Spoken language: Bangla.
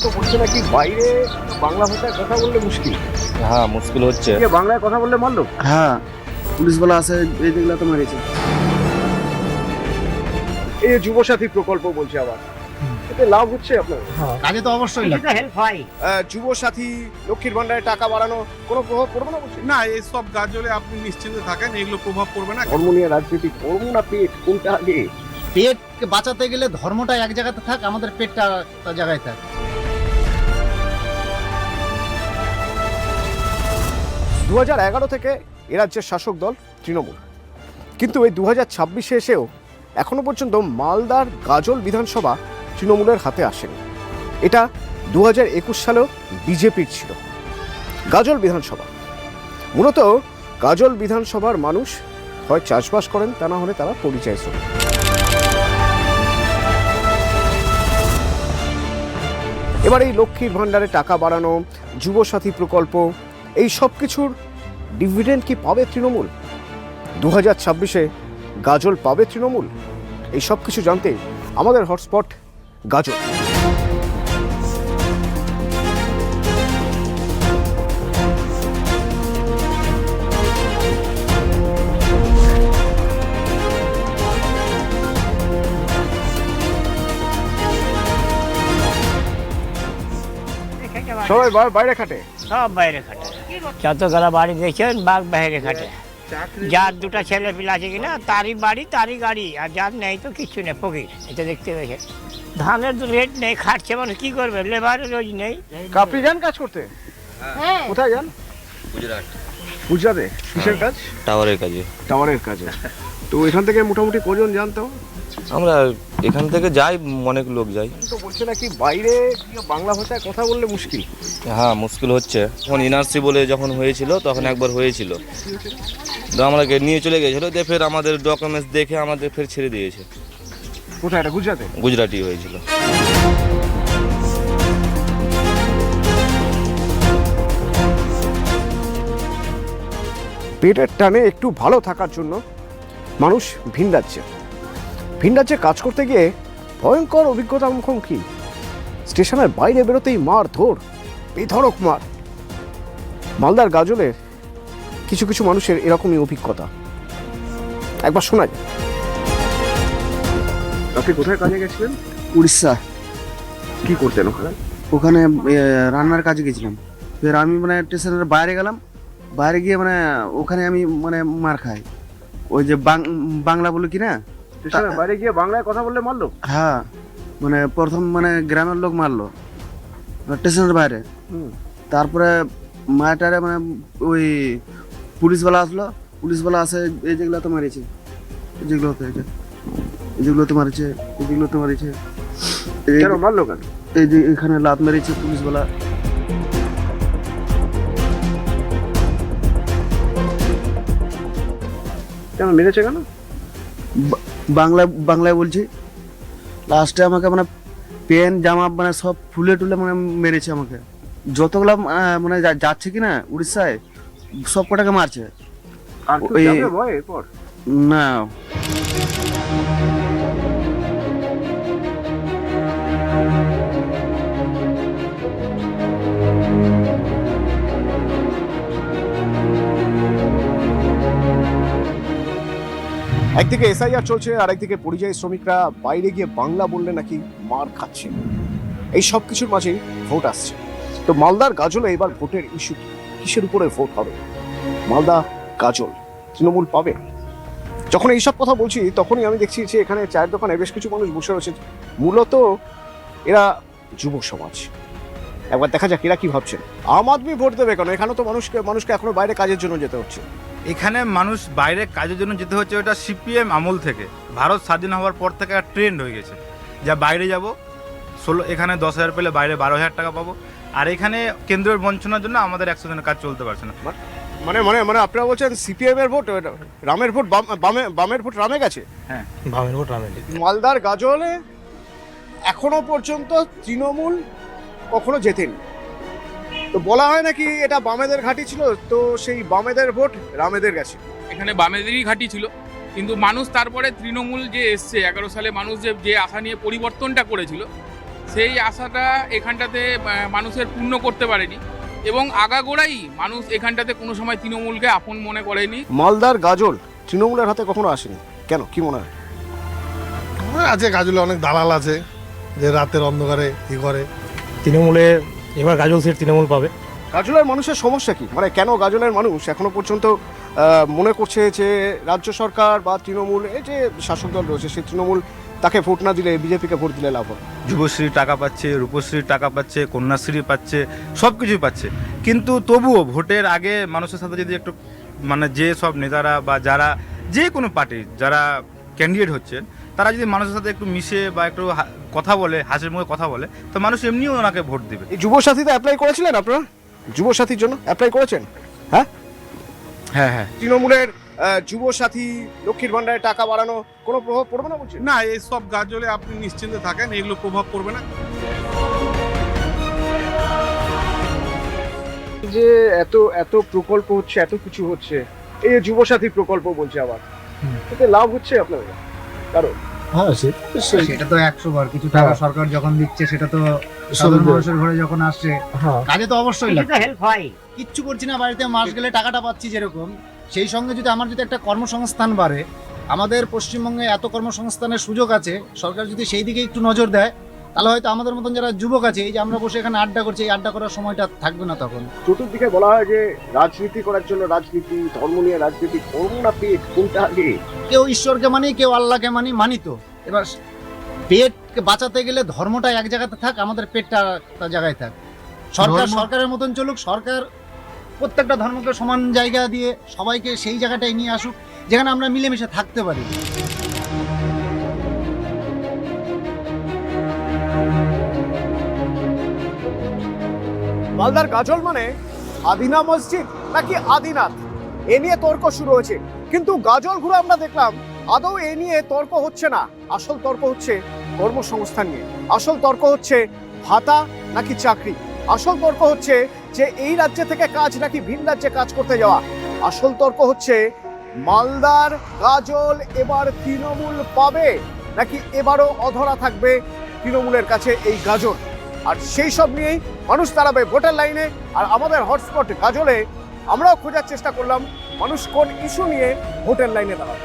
তো বলছে নাকি বাইরে বাংলা ভাষায় কথা বললে মুশকিল। হ্যাঁ মুশকিল হচ্ছে। বাংলায় কথা বললে মারলো। হ্যাঁ পুলিশ বলা আছে এই যেগুলো তো মেরেছে। এই যুবসাথী প্রকল্প বলছে আবার, এতে লাভ হচ্ছে আপনার? কাজে তো অবশ্যই লাগে। হেল্প হয়। যুবসাথী লক্ষ্মীর ভান্ডারে টাকা বাড়ানো কোনো প্রভাব পড়বে না বলছে? না, এইসব গাজলে আপনি নিশ্চিন্তে থাকেন, এগুলো প্রভাব পড়বে না। ধর্ম নিয়ে রাজনীতি করবো না, পেট কোনটা আগে? পেটকে বাঁচাতে গেলে ধর্মটা এক জায়গাতে থাক, আমাদের পেটটা একটা জায়গায় থাক। 2011 থেকে এ রাজ্যের শাসক দল তৃণমূল, কিন্তু এই 2026-এ এসেও এখনো পর্যন্ত মালদার গাজল বিধানসভা তৃণমূলের হাতে আসেনি। এটা 2021 সালেও বিজেপির ছিল। গাজল বিধানসভা মূলত গাজল বিধানসভার মানুষ হয় চাষবাস করেন, তা না হলে তারা পরিযায়ী শ্রমিক। এবার এই লক্ষ্মীর ভান্ডারে টাকা বাড়ানো, যুবসাথী প্রকল্প, এই সব কিছুর ডিভিডেন্ড কি পাবে তৃণমূল? 2026-এ গাজল পাবে তৃণমূল? এই সব কিছু জানতে আমাদের হটস্পট গাজল। সবাই বাইরে খাটে। সব বাইরে খাটে, যতগুলো বাড়ি দেখছেন বাঘ বাইরে খাটে। যার দুটো ছেলে পিলা আছে কিনা তারই বাড়ি তারই গাড়ি, আর যার নেই তো কিচ্ছু নেই, ফকির। এটা দেখতে পেয়েছে, ধানের তো রেট নেই, খাটছে মানুষ কি করবে, লেবারের রোজ নেই। আপনি যান কাজ করতে? কোথায় যান? গুজরাট। গুজরাটে কিসের কাজ? টাওয়ারের কাজে। টাওয়ারের কাজে। তো এখান থেকে মোটামুটি কজন জানতো? আমরা এখান থেকে যাই, অনেক লোক যাই। তো বলছে নাকি বাইরে বাংলা ভাষায় কথা বললে মুশকিল। হ্যাঁ মুশকিল হচ্ছে। যখন এনআরসি বলে যখন হয়েছিল তখন একবার হয়েছিল, তো আমাকে নিয়ে চলে গেছিলো, দিয়ে ফের আমাদের ডকুমেন্টস দেখে আমাদের ফের ছেড়ে দিয়েছে। কোথায় এটা? গুজরাটে? গুজরাটি হয়েছিল। পেটের টানে একটু ভালো থাকার জন্য মানুষ ভিন রাজ্যে কাজ করতে গিয়ে ভয়ঙ্কর অভিজ্ঞতার মুখোমুখি। স্টেশনের বাইরে বেরোতেই মার ধর, বেধড়ক মার। মালদার গাজলের কিছু কিছু মানুষের এরকমই অভিজ্ঞতা, একবার শোনা যায়। আপনি কোথায় কাজে গেছিলেন? উড়িষ্যা। কি করতেন ওখানে? ওখানে রান্নার কাজে গেছিলাম। ফের আমি মানে স্টেশনের বাইরে গেলাম, বাইরে গিয়ে মানে ওখানে আমি মানে মার খাই। ওই যে বাংলা বলে কি না, স্টেশনের বাইরে গিয়ে বাংলায় কথা বললে মারলো? হ্যাঁ মানে প্রথম মানে গ্রামের লোক মারলো স্টেশনের বাইরে। তারপরে মাটারে মানে ওই পুলিশওয়ালা আসলো, পুলিশওয়ালা আসে এই যেগুলো তো মারিছে, যেগুলো তো মারিছে, যেগুলো তো মারিছে। কেন মারলো কেন? এই যে এখানে লাত মেরেছে পুলিশওয়ালা। কেন মেরেছে কেন? বাংলায় বলছি। লাস্টে আমাকে মানে প্যান্ট জামা মানে সব ফুলে টুলে মানে মেরেছে আমাকে। যতগুলা মানে যাচ্ছে কি না উড়িষ্যায় সব কটাকে মারছে। আর কেউ যাবে ভয় এরপর? না একদিকে এসআইআর চলছে, আর একদিকে পরিযায়ী শ্রমিকরা বাইরে গিয়ে বাংলা বললে নাকি মার খাচ্ছে। এই সব কিছুর মাঝেই ভোট আসছে। তো মালদার গাজলে এবার ভোটের ইস্যু কিসের উপরে ভোট হবে? মালদা গাজল তৃণমূল পাবে? যখন এইসব কথা বলছি তখনই আমি দেখছি যে এখানে চায়ের দোকানে বেশ কিছু মানুষ বসে রয়েছে। মূলত এরা যুব সমাজ। একবার দেখা যাক এরা কি ভাবছেন। আম আদমি ভোট দেবে কেন? এখানে তো মানুষকে এখনো বাইরে কাজের জন্য যেতে হচ্ছে। এখানে মানুষ বাইরে কাজের জন্য যেতে হচ্ছে, ওটা সিপিএম আমল থেকে, ভারত স্বাধীন হওয়ার পর থেকে একটা ট্রেন্ড হয়ে গেছে। যা বাইরে যাব এখানে 10,000 পেলে বাইরে 12,000 টাকা পাবো। আর এখানে কেন্দ্রের বঞ্চনার জন্য আমাদের 100 দিনের কাজ চলতে পারছে না। মানে মানে মানে আপনারা বলছেন সিপিএম এর ভোট রামের ভোট বামের ভোট রামে গেছে? হ্যাঁ, বামের ভোট রামে। মালদার গাজলে এখনো পর্যন্ত তৃণমূল কখনো জেতেনি। তো বলা হয় নাকি এটা বামেদের ঘাঁটি ছিল, তো সেই বামেদের ভোট রামেদের গেছে। এখানে বামেদেরই ঘাঁটি ছিল, কিন্তু মানুষ তারপরে তৃণমূল যে এসছে 11 সালে মানুষ যে আশা নিয়ে পরিবর্তনটা করেছিল, সেই আশাটা এখানটাতে মানুষের পূর্ণ করতে পারেনি এবং আগাগোড়াই মানুষ এখানটাতে কোনো সময় তৃণমূলকে আপন মনে করেনি। মালদার গাজল তৃণমূলের হাতে কখনো আসেনি, কেন, কি মনে হয়? আছে গাজলে অনেক দালাল আছে যে রাতের অন্ধকারে ই করে। তৃণমূলে এবার গাজল সিট তৃণমূল পাবে। গাজলের মানুষের সমস্যা কি, মানে কেন গাজলের মানুষ এখনো পর্যন্ত মনে করছে যে রাজ্য সরকার বা তৃণমূল, এই যে শাসক দল রয়েছে সেই তৃণমূল তাকে ভোট না দিলে বিজেপিকে ভোট দিলে লাভ হবে? যুবশ্রীর টাকা পাচ্ছে, রূপশ্রীর টাকা পাচ্ছে, কন্যাশ্রী পাচ্ছে, সব কিছুই পাচ্ছে, কিন্তু তবুও ভোটের আগে মানুষের সাথে যদি একটু মানে যে সব নেতারা বা যারা যে কোনো পার্টির যারা ক্যান্ডিডেট হচ্ছেন তারা যদি মানুষের সাথে একটু মিশে বা একটু কথা বলে, হাসির মুখে কথা বলে, তো মানুষ এমনিও ওনাকে ভোট দিবে। এই যুবসাথীতে অ্যাপ্লাই করেছিলেন আপনারা? যুবসাথীর জন্য অ্যাপ্লাই করেছেন? হ্যাঁ হ্যাঁ হ্যাঁ। তৃণমূলের যুবসাথী লক্ষ্মীর ভান্ডারে টাকা বাড়ানো কোনো প্রভাব পড়বে না বলছেন? না, এই সব গাজলে আপনি নিশ্চিন্তে থাকেন, এগুলো প্রভাব পড়বে না। যে এত এত প্রকল্প হচ্ছে, এত কিছু হচ্ছে, এই যে যুবসাথী প্রকল্প বলছে, আবার এতে লাভ হচ্ছে আপনাদের? কারণ হ্যাঁ সেটা তো 100 বার কিছু টাকা সরকার যখন দিচ্ছে সেটা তো সাধারণ মানুষের ঘরে যখন আসছে কাজে তো অবশ্যই লাগছে। হেল্প হয়। কিচ্ছু করছি না, বাড়িতে মাস গেলে টাকাটা পাচ্ছি যেরকম, সেই সঙ্গে যদি আমার যদি একটা কর্মসংস্থান বাড়ে, আমাদের পশ্চিমবঙ্গে এত কর্মসংস্থানের সুযোগ আছে, সরকার যদি সেই দিকে একটু নজর দেয় তাহলে হয়তো আমাদের মতন যারা যুবক আছে, এই যে আমরা বসে এখানে আড্ডা করছি, এই আড্ডা করার সময়টা থাকবে না তখন। চতুর্দিকে বলা হয় যে রাজনীতি করার জন্য রাজনীতি, ধর্ম নিয়ে রাজনীতি, ধর্ম না পেট কোনটা আগে? কেউ ঈশ্বরকে মানি, কেউ আল্লাহকে মানি তো এবার পেটকে বাঁচাতে গেলে ধর্মটা এক জায়গাতে থাক, আমাদের পেটটা একটা জায়গায় থাক। সরকার সরকারের মতন চলুক, সরকার প্রত্যেকটা ধর্মকে সমান জায়গা দিয়ে সবাইকে সেই জায়গাটায় নিয়ে আসুক যেখানে আমরা মিলেমিশে থাকতে পারি। মালদার গাজল মানে আদিনা মসজিদ নাকি আদিনাথ, এ নিয়ে তর্ক শুরু হয়েছে, কিন্তু গাজল ঘুরে আমরা দেখলাম আদৌ এ নিয়ে তর্ক হচ্ছে না। আসল তর্ক হচ্ছে কর্মসংস্থান নিয়ে, আসল তর্ক হচ্ছে ভাতা নাকি চাকরি, আসল তর্ক হচ্ছে যে এই রাজ্য থেকে কাজ নাকি ভিন রাজ্যে কাজ করতে যাওয়া, আসল তর্ক হচ্ছে মালদার গাজল এবার তৃণমূল পাবে নাকি এবারও অধরা থাকবে তৃণমূলের কাছে এই গাজল। আর সেই সব নিয়েই মানুষ দাঁড়াবে ভোটের লাইনে। আর আমাদের হটস্পট গাজলে আমরাও খোঁজার চেষ্টা করলাম মানুষ কোন ইস্যু নিয়ে ভোটের লাইনে দাঁড়াবে।